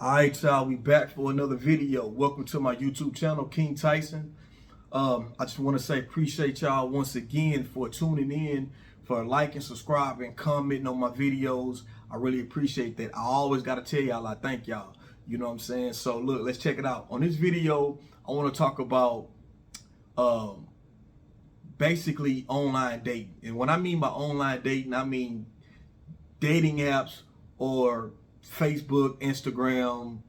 All right, y'all, we back for another video. Welcome to my YouTube channel, King Tyson. I just want to say appreciate y'all once again for tuning in, for liking, subscribing, commenting on my videos. I really appreciate that. I always got to tell y'all I thank y'all. You know what I'm saying? So look, let's check it out. On this video, I want to talk about basically online dating. And what I mean by online dating, I mean dating apps or Facebook, Instagram,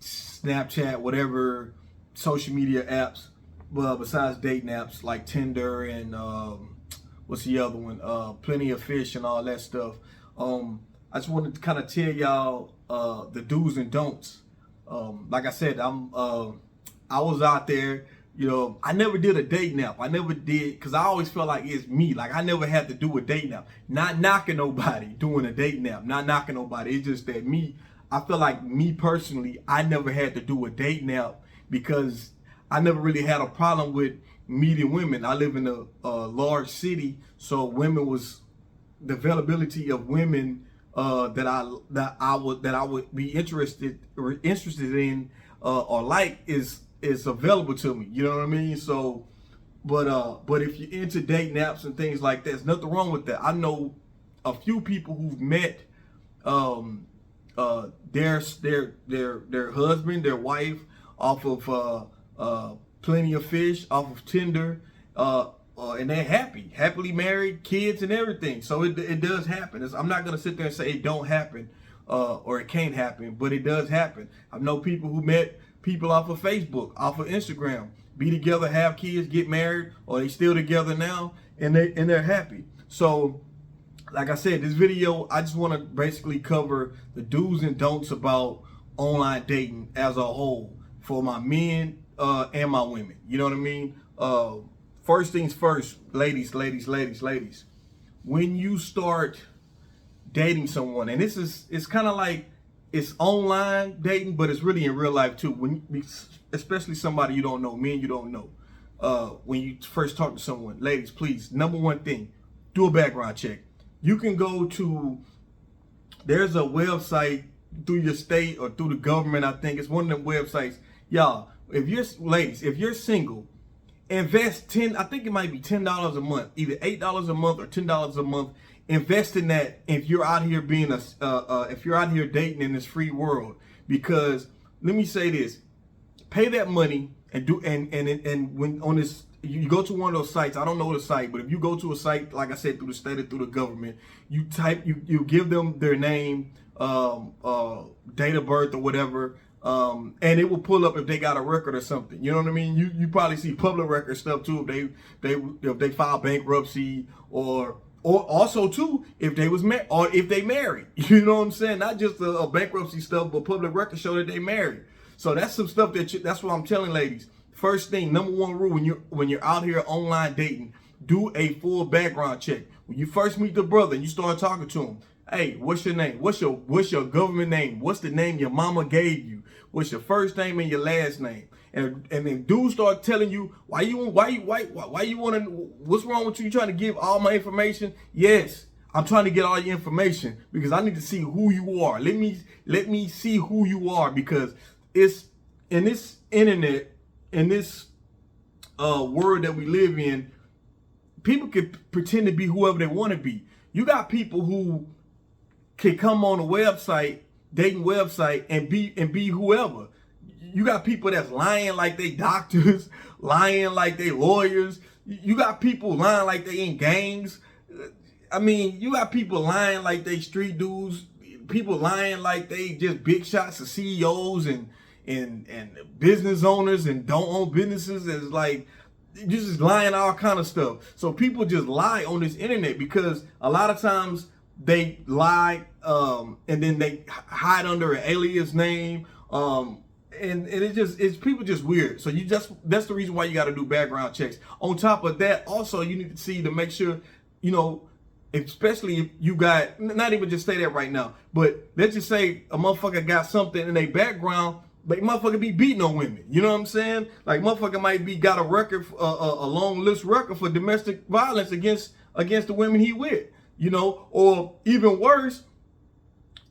Snapchat, whatever social media apps, well, besides dating apps like Tinder and what's the other one? Plenty of Fish and all that stuff. I just wanted to kind of tell y'all the do's and don'ts. Like I said, I was out there. You know, I never did a dating app. I never did, because I always felt like it's me. Like, I never had to do a dating app. Not knocking nobody doing a dating app. Not knocking nobody. It's just that I feel like me personally, I never had to do a dating app because I never really had a problem with meeting women. I live in a large city, so the availability of women that I would be interested in or like is available to me. You know what I mean? So, but if you're into dating apps and things like that, there's nothing wrong with that. I know a few people who've met their husband, their wife off of Plenty of Fish, off of Tinder, and they're happily married, kids and everything. So it does happen. I'm not gonna sit there and say it don't happen or it can't happen, but it does happen. I know people who met people off of Facebook, off of Instagram, be together, have kids, get married, or they still together now, and they're happy. So, like I said, this video, I just want to basically cover the do's and don'ts about online dating as a whole for my men and my women. You know what I mean? First things first, ladies. When you start dating someone, and it's kind of like, it's online dating, but it's really in real life too. Especially somebody you don't know, men you don't know. When you first talk to someone, ladies, please, number one thing, do a background check. You can go to, there's a website through your state or through the government, I think. It's one of them websites. Y'all, if you're single, invest I think it might be $10 a month, either $8 a month or $10 a month. Invest in that if you're out here being if you're out here dating in this free world. Because let me say this, pay that money and when on this, you go to one of those sites, I don't know the site, but if you go to a site, like I said, through the state or through the government, you give them their name, date of birth or whatever, and it will pull up if they got a record or something. You know what I mean? You probably see public record stuff too, if they file bankruptcy or also too, if they was married or if they married. You know what I'm saying? Not just a bankruptcy stuff, but public records show that they married. So that's some stuff that's what I'm telling ladies. First thing, number one rule when you're out here online dating, do a full background check. When you first meet the brother and you start talking to him, hey, what's your name? What's your government name? What's the name your mama gave you? What's your first name and your last name? And then dudes start telling you why you want to, what's wrong with you trying to give all my information? Yes, I'm trying to get all your information because I need to see who you are. Let me see who you are, because it's in this internet, in this world that we live in, people can pretend to be whoever they want to be. You got people who can come on a website, dating website, and be whoever. You got people that's lying like they doctors, lying like they lawyers. You got people lying like they in gangs. I mean, you got people lying like they street dudes. People lying like they just big shots of CEOs and business owners and don't own businesses. It's like, you just lying all kind of stuff. So people just lie on this internet because a lot of times they lie and then they hide under an alias name. And it's people just weird. So that's the reason why you got to do background checks. On top of that, also you need to see to make sure, you know, especially if you got, not even just say that right now, but let's just say a motherfucker got something in their background, but motherfucker be beating on women. You know what I'm saying? Like motherfucker might be got a record, a long list record for domestic violence against the women he with. You know, or even worse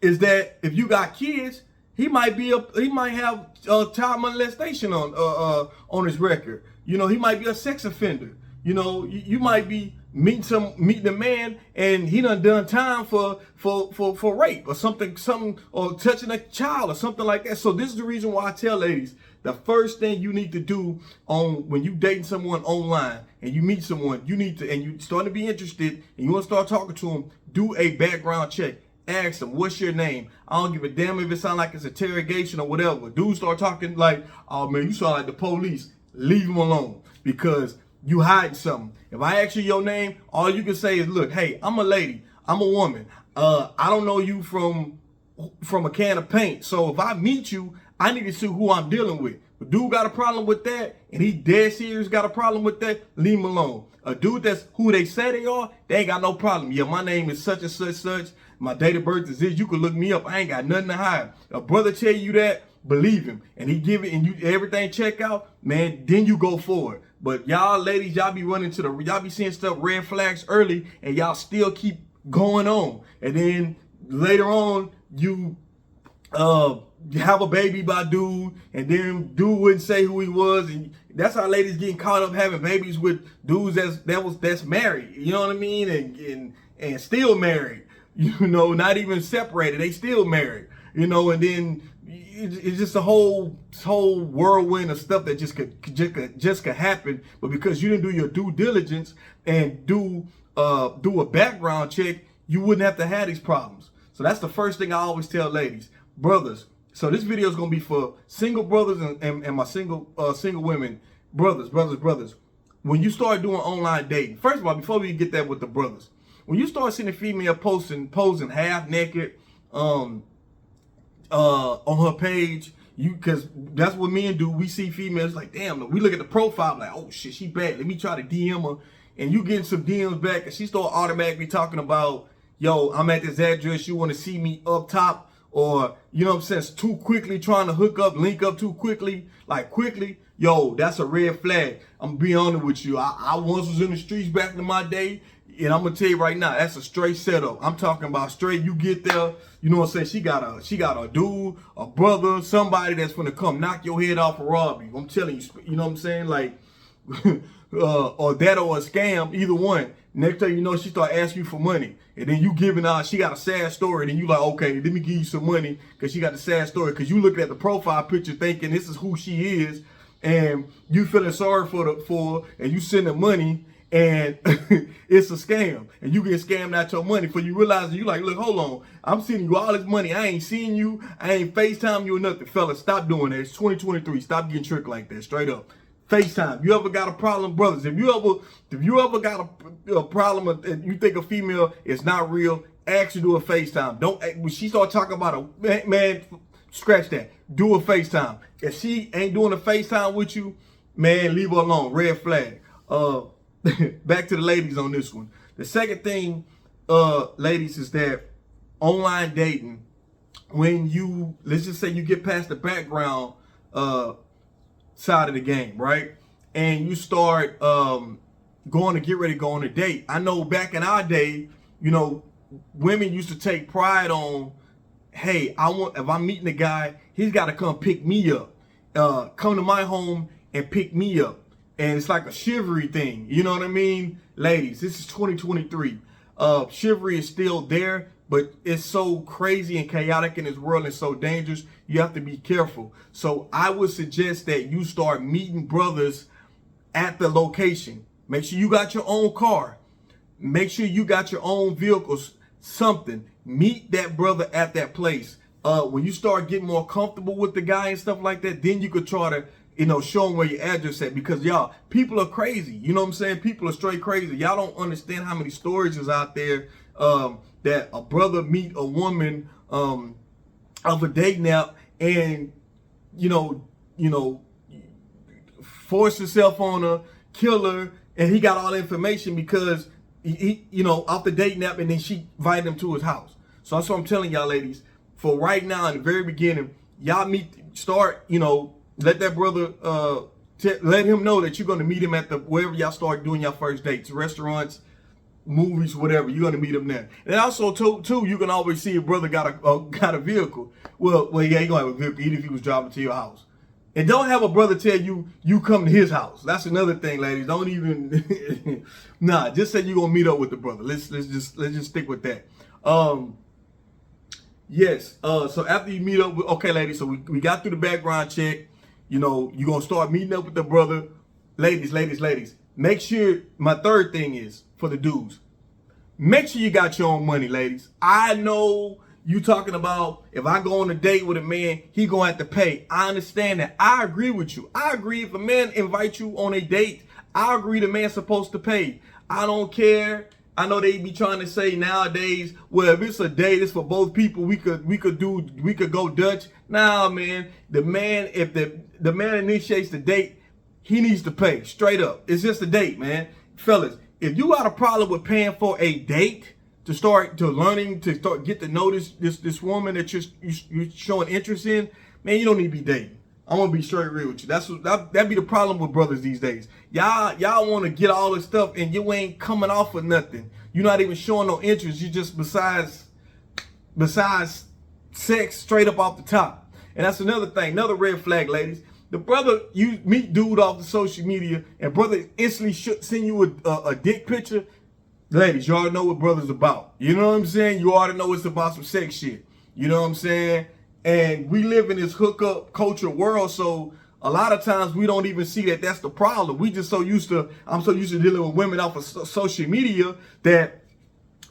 is that if you got kids, he might have child molestation on his record. You know, he might be a sex offender. You know, you might be meeting a man and he done time for rape or something, or touching a child or something like that. So this is the reason why I tell ladies, the first thing you need to do when you dating someone online and you meet someone, and you starting to be interested and you want to start talking to them, do a background check. Ask them, what's your name? I don't give a damn if it sounds like it's interrogation or whatever. Dudes start talking like, oh man, you sound like the police. Leave them alone, because you hiding something. If I ask you your name, all you can say is, look, hey, I'm a lady. I'm a woman. I don't know you from a can of paint. So if I meet you, I need to see who I'm dealing with. If a dude got a problem with that, and he dead serious got a problem with that, leave him alone. A dude that's who they say they are, they ain't got no problem. Yeah, my name is such and such. My date of birth is this. You can look me up. I ain't got nothing to hide. A brother tell you that, believe him, and he give it, and you everything check out, man, then you go forward. But y'all ladies, y'all be y'all be seeing stuff, red flags early, and y'all still keep going on. And then later on, you have a baby by dude, and then dude wouldn't say who he was, and that's how ladies getting caught up having babies with dudes that's married. You know what I mean? And still married. You know, not even separated. They still married. You know, and then it's just a whole whirlwind of stuff that just could happen. But because you didn't do your due diligence and do a background check, you wouldn't have to have these problems. So that's the first thing I always tell ladies. Brothers, so this video is gonna be for single brothers and my single women. Brothers. When you start doing online dating, first of all, before we get that with the brothers, when you start seeing a female posing half naked on her page, because that's what men do. We see females like, damn, we look at the profile like, oh shit, she bad. Let me try to DM her. And you getting some DMs back, and she start automatically talking about, yo, I'm at this address, you want to see me up top, or, you know what I'm saying, too quickly trying to link up too quickly, yo, that's a red flag. I'm gonna be honest with you. I once was in the streets back in my day, and I'm gonna tell you right now, that's a straight setup. I'm talking about straight. You get there, you know what I'm saying? She got a dude, a brother, somebody that's gonna come knock your head off and rob you. I'm telling you, you know what I'm saying? Like, or that or a scam, either one. Next thing you know, she start asking you for money, and then you giving out. She got a sad story, and then you like, okay, let me give you some money because she got a sad story. Because you looking at the profile picture, thinking this is who she is, and you feeling sorry for her, and you send her money. And it's a scam, and you get scammed out your money. For you realize you like, look, hold on, I'm sending you all this money. I ain't seeing you. I ain't FaceTime you or nothing. Fellas, stop doing that. It's 2023. Stop getting tricked like that. Straight up. FaceTime. You ever got a problem, brothers? If you ever got a problem and you think a female is not real, actually do a FaceTime. Don't, when she start talking about a man, scratch that. Do a FaceTime. If she ain't doing a FaceTime with you, man, leave her alone. Red flag. Back to the ladies on this one. The second thing, ladies, is that online dating, when you, let's just say you get past the background side of the game, right? And you start going to get ready to go on a date. I know back in our day, you know, women used to take pride on, hey, if I'm meeting a guy, he's got to come pick me up, come to my home and pick me up. And it's like a chivalry thing. You know what I mean? Ladies, this is 2023. Chivalry is still there, but it's so crazy and chaotic in this world and so dangerous. You have to be careful. So I would suggest that you start meeting brothers at the location. Make sure you got your own car. Make sure you got your own vehicles, something. Meet that brother at that place. When you start getting more comfortable with the guy and stuff like that, then you could try to, you know, show them where your address at, because y'all, people are crazy. You know what I'm saying? People are straight crazy. Y'all don't understand how many stories is out there that a brother meet a woman of a date nap and, you know, force himself on her, kill her, and he got all the information because he you know, off the date nap, and then she invited him to his house. So that's what I'm telling y'all, ladies. For right now, in the very beginning, y'all start, you know, let that brother, let him know that you're going to meet him at wherever y'all start doing your first dates, restaurants, movies, whatever, you're gonna meet them there. And also too, you can always see a brother got a vehicle. Well, yeah, he gonna have a vehicle even if he was driving to your house. And don't have a brother tell you come to his house. That's another thing, ladies. Don't even nah. Just say you're gonna meet up with the brother. Let's just stick with that. Yes. So after you meet up with, okay, ladies. So we got through the background check. You know, you're gonna start meeting up with the brother. Ladies. Make sure, my third thing is for the dudes. Make sure you got your own money, ladies. I know you talking about if I go on a date with a man, he gonna have to pay. I understand that. I agree with you. I agree if a man invites you on a date, I agree the man's supposed to pay. I don't care. I know they be trying to say nowadays, well, if it's a date, it's for both people. We could go Dutch. Nah, man. The man, if the man initiates the date, he needs to pay straight up. It's just a date, man. Fellas, if you got a problem with paying for a date to start get to know this woman that you're showing interest in, man, you don't need to be dating. I'm gonna be straight real with you. That'd be the problem with brothers these days. Y'all want to get all this stuff and you ain't coming off of nothing. You're not even showing no interest. You just besides sex straight up off the top. And that's another thing, another red flag, ladies. The brother, you meet dude off the social media and brother instantly send you a dick picture. Ladies, you already know what brother's about. You know what I'm saying? You already know it's about some sex shit. You know what I'm saying? And we live in this hookup culture world, so a lot of times we don't even see that that's the problem. We just I'm so used to dealing with women off of social media that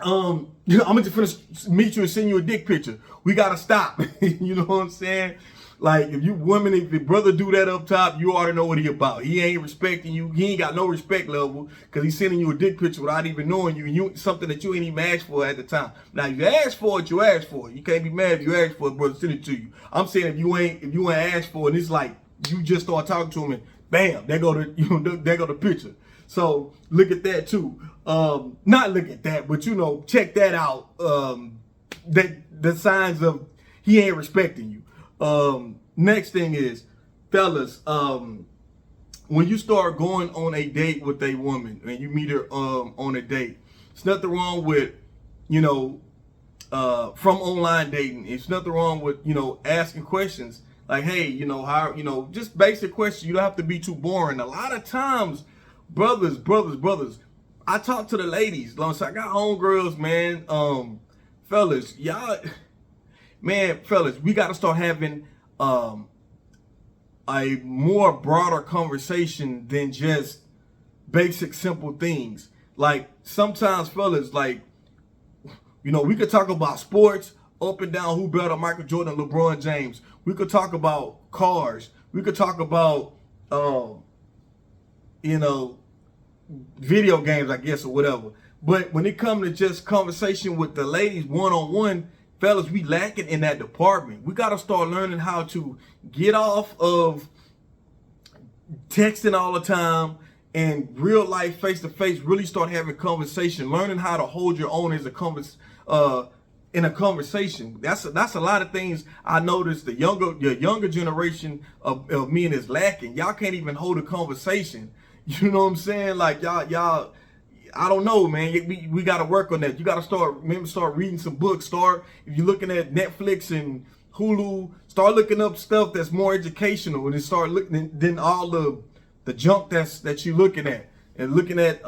I'm gonna just meet you and send you a dick picture. We gotta stop. You know what I'm saying? Like if the brother do that up top, you already know what he about. He ain't respecting you. He ain't got no respect level because he's sending you a dick picture without even knowing you, and you something that you ain't even asked for at the time. Now if you ask for it, you ask for it. You can't be mad if you ask for it, brother. Send it to you. I'm saying if you ain't asked for it, and it's like you just start talking to him and bam, there go the picture. So look at that too. Not look at that, but check that out. That the signs of he ain't respecting you. Next thing is, fellas, when you start going on a date with a woman and you meet her on a date, it's nothing wrong with, from online dating. It's nothing wrong with, asking questions like, hey, how, just basic questions. You don't have to be too boring. A lot of times, brothers, I talk to the ladies. I got homegirls, man. Fellas, y'all. Man, fellas, we got to start having a more broader conversation than just basic, simple things. Like sometimes, fellas, we could talk about sports, up and down, who better, Michael Jordan, LeBron James. We could talk about cars. We could talk about, video games, I guess, or whatever. But when it comes to just conversation with the ladies one-on-one, fellas, we lacking in that department. We got to start learning how to get off of texting all the time and real life, face to face, really start having conversation, learning how to hold your own as in a conversation. That's a lot of things I noticed the younger generation of men is lacking. Y'all can't even hold a conversation. You know what I'm saying? Like y'all I don't know, man. We got to work on that. You got to start reading some books. If you're looking at Netflix and Hulu, start looking up stuff that's more educational, and then start looking then all the junk that you're looking at, and looking at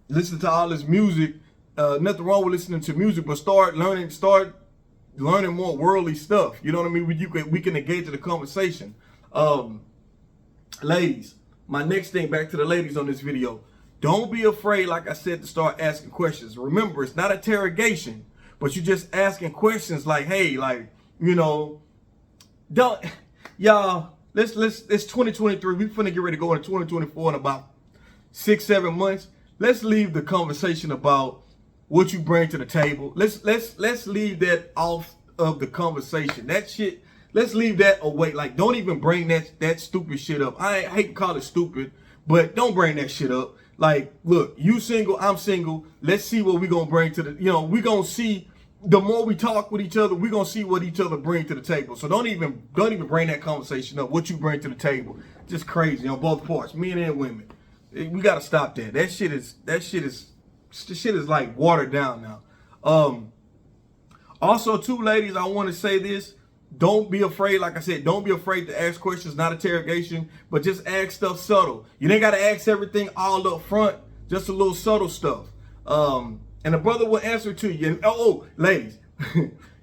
listening to all this music. Nothing wrong with listening to music, but start learning more worldly stuff. You know what I mean? We can engage in the conversation. Ladies, my next thing, back to the ladies on this video. Don't be afraid, like I said, to start asking questions. Remember, it's not interrogation, but you're just asking questions like, hey, it's 2023. We finna get ready to go into 2024 in about 6-7 months. Let's leave the conversation about what you bring to the table. Let's leave that off of the conversation. That shit, let's leave that away. Like, don't even bring that stupid shit up. I hate to call it stupid, but don't bring that shit up. Like, look, you single, I'm single. Let's see what we gonna bring to the, we gonna see, the more we talk with each other, we gonna see what each other bring to the table. So don't even bring that conversation up, what you bring to the table. Just crazy on both parts, men and women. We gotta stop that. That shit is shit is like watered down now. Also, too, ladies, I want to say this. Don't be afraid, like I said, don't be afraid to ask questions, not interrogation, but just ask stuff subtle. You ain't got to ask everything all up front, just a little subtle stuff. And a brother will answer to you. And, ladies,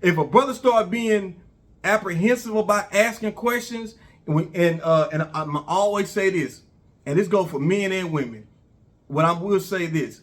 if a brother start being apprehensive about asking questions, and I always say this, and this goes for men and women, what I will say this,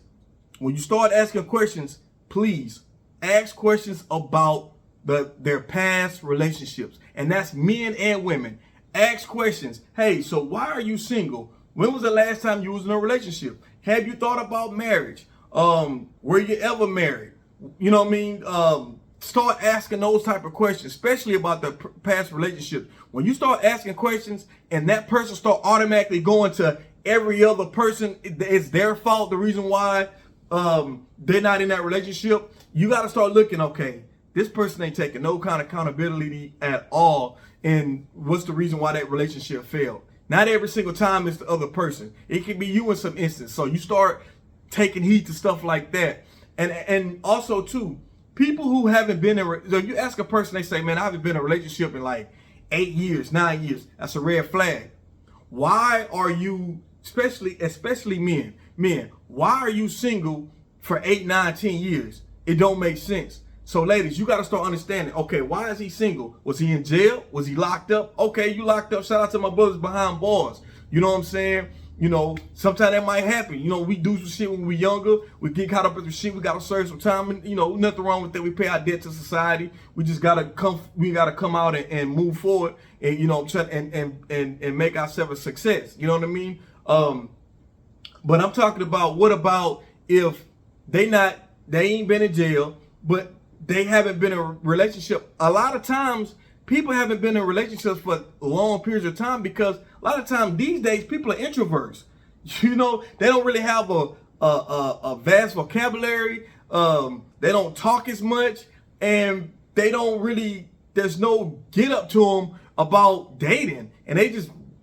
when you start asking questions, please ask questions about their past relationships. And that's men and women. Ask questions. Hey, so why are you single? When was the last time you was in a relationship? Have you thought about marriage? Were you ever married? You know what I mean? Start asking those type of questions, especially about the past relationship. When you start asking questions and that person start automatically going to every other person, it's their fault, the reason why they're not in that relationship, you got to start looking, okay, this person ain't taking no kind of accountability at all. And what's the reason why that relationship failed? Not every single time it's the other person. It can be you in some instance. So you start taking heed to stuff like that. And also, too, people who haven't been in, so you ask a person, they say, man, I haven't been in a relationship in like 8 years, 9 years. That's a red flag. Why are you, especially men, why are you single for 8, 9, 10 years? It don't make sense. So ladies, you got to start understanding, okay, why is he single? Was he in jail? Was he locked up? Okay, you locked up. Shout out to my brothers behind bars. You know what I'm saying? You know, sometimes that might happen. You know, we do some shit when we're younger. We get caught up in some shit. We got to serve some time. And, you know, nothing wrong with that. We pay our debt to society. We just got to come out and move forward and, you know, and make ourselves a success. You know what I mean? But I'm talking about, what about if they ain't been in jail, but they haven't been in a relationship. A lot of times, people haven't been in relationships for long periods of time because a lot of times these days, people are introverts. You know, they don't really have a vast vocabulary. They don't talk as much, and they don't really, there's no get up to them about dating, and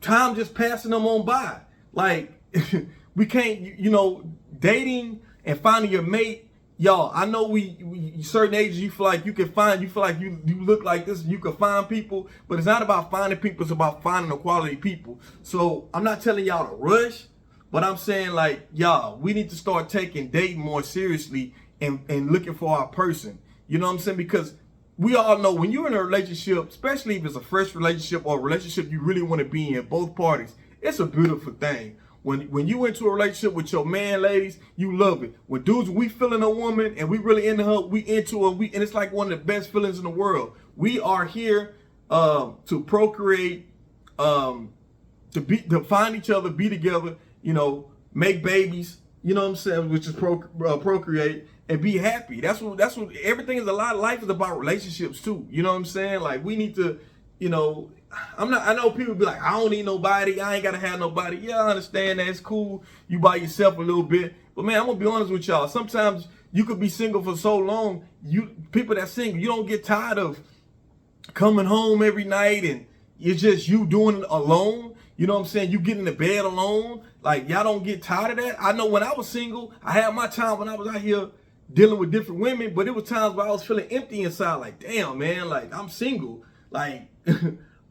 time just passing them on by. Like, we can't, you know, dating and finding your mate. Y'all, I know we certain ages you feel like you feel like you look like this, you can find people, but it's not about finding people, it's about finding the quality people. So I'm not telling y'all to rush, but I'm saying, like, y'all, we need to start taking dating more seriously and looking for our person. You know what I'm saying? Because we all know when you're in a relationship, especially if it's a fresh relationship or a relationship you really want to be in, both parties, it's a beautiful thing. When you into a relationship with your man, ladies, you love it. When dudes, we feeling a woman and we really into her, we into her, and it's like one of the best feelings in the world. We are here to procreate, to find each other, be together, you know, make babies, you know what I'm saying, which is procreate and be happy. That's what everything is. A lot of life is about relationships too. You know what I'm saying? Like, we need to, you know, I know people be like, I don't need nobody, I ain't gotta have nobody. Yeah, I understand that. It's cool. You by yourself a little bit. But man, I'm gonna be honest with y'all. Sometimes you could be single for so long, people that single, you don't get tired of coming home every night and it's just you doing it alone. You know what I'm saying? You get in the bed alone. Like, y'all don't get tired of that. I know when I was single, I had my time when I was out here dealing with different women, but it was times where I was feeling empty inside. Like, damn, man, like, I'm single. Like,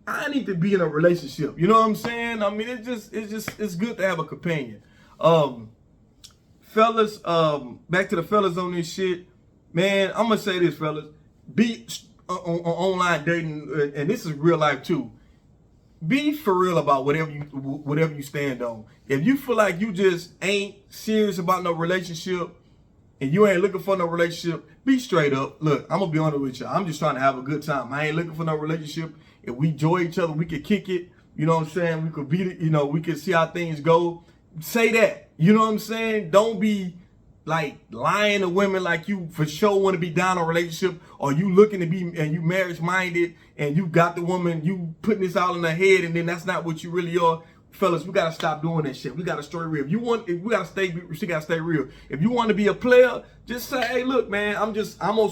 I need to be in a relationship. You know what I'm saying? I mean, it's good to have a companion. Fellas, back to the fellas on this shit. Man, I'm gonna say this, fellas. Be on online dating, and this is real life too. Be for real about whatever you stand on. If you feel like you just ain't serious about no relationship and you ain't looking for no relationship, be straight up. Look, I'm gonna be honest with you. I'm just trying to have a good time. I ain't looking for no relationship. If we enjoy each other, we could kick it. You know what I'm saying? We could beat it. You know, we could see how things go. Say that. You know what I'm saying? Don't be like lying to women like you for sure want to be down in a relationship, or you looking to be, and you marriage minded and you got the woman, you putting this all in her head, and then that's not what you really are. Fellas, we gotta stop doing that shit. We gotta stay real. She gotta stay real. If you want to be a player, just say, hey, look, man, I'm on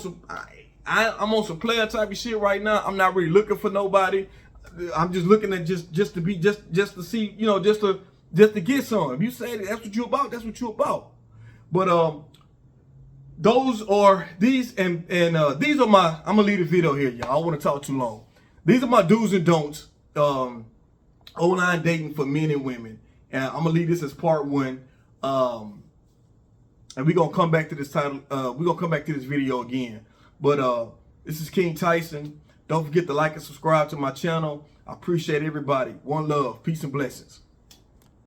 some player type of shit right now. I'm not really looking for nobody. I'm just looking at just to see, you know, just to get some. If you say that's what you about, that's what you about. But those are these these are my. I'm gonna leave the video here, y'all. I don't want to talk too long. These are my do's and don'ts. Online dating for men and women, and I'm gonna leave this as part one. And we're gonna come back to this title. We're gonna come back to this video again. But this is King Tyson. Don't forget to like and subscribe to my channel. I appreciate everybody. One love, peace and blessings.